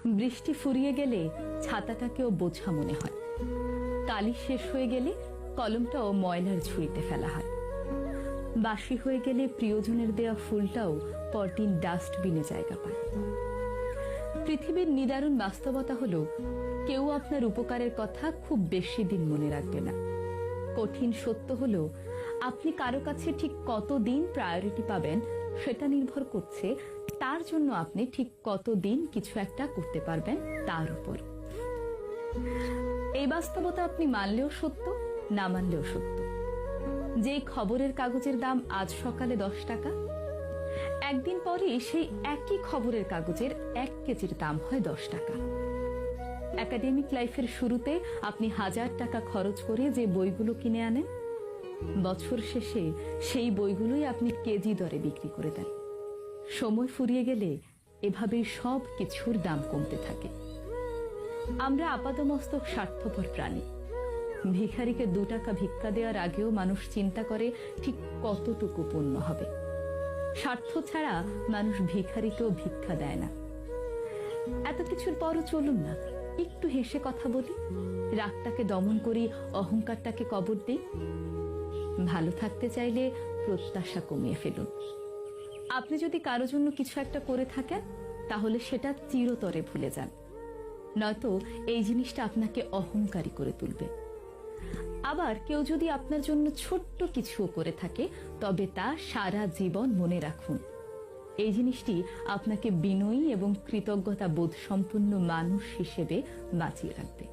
বৃষ্টি ফুরিয়ে গেলে ছাতাটাকেও বোঝা মনে হয়। কালি শেষ হয়ে গেলে কলমটাও ময়লার ঝুড়িতে ফেলা হয়। বাসি হয়ে গেলে প্রিয়জনের দেয়া ফুলটাও পরদিন ডাস্টবিনে জায়গা পায়। পৃথিবীর নিদারুণ বাস্তবতা হলো, কেউ আপনার উপকারের কথা খুব বেশি দিন মনে রাখবে না। কঠিন সত্য হলো, আপনি কারো কাছে ঠিক কতদিন প্রায়োরিটি পাবেন সেটা নির্ভর করছে তার জন্য আপনি ঠিক কতদিন কিছু একটা করতে পারবেন তার উপর। এই বাস্তবতা আপনি মানলেও সত্য, না মানলেও সত্য। যে খবরের কাগজের দাম আজ সকালে 10 টাকা, একদিন পরে সেই একই খবরের কাগজের 1 কেজির দাম হয় 10 টাকা। একাডেমিক লাইফের শুরুতে আপনি 1000 টাকা খরচ করে যে বইগুলো কিনে আনেন, বছর শেষে সেই বইগুলোই আপনি কেজি দরে বিক্রি করে দেন। সময় ফুরিয়ে গেলে এভাবেই সব কিছুর দাম কমতে থাকে। আমরা আপাদমস্তক স্বার্থপর প্রাণী। ভিখারিকে 2 টাকা ভিক্ষা দেওয়ার আগেও মানুষ চিন্তা করে ঠিক কতটুকু পুণ্য হবে। স্বার্থ ছাড়া মানুষ ভিখারিকেও ভিক্ষা দেয় না। এত কিছুর পরও চলুন না, একটু হেসে কথা বলি, রাগটাকে দমন করি, অহংকারটাকে কবর দিই। ভালো থাকতে চাইলে প্রত্যাশা কমিয়ে ফেলুন। আপনি যদি কারো জন্য কিছু একটা করে থাকেন, তাহলে সেটা চিরতরে ভুলে যান, নয়তো এই জিনিসটা আপনাকে অহংকারী করে তুলবে। আবার কেউ যদি আপনার জন্য ছোট্ট কিছুও করে থাকে, তবে তা সারা জীবন মনে রাখুন। এই জিনিসটি আপনাকে বিনয়ী এবং কৃতজ্ঞতা বোধ সম্পন্ন মানুষ হিসেবে বাঁচিয়ে রাখবে।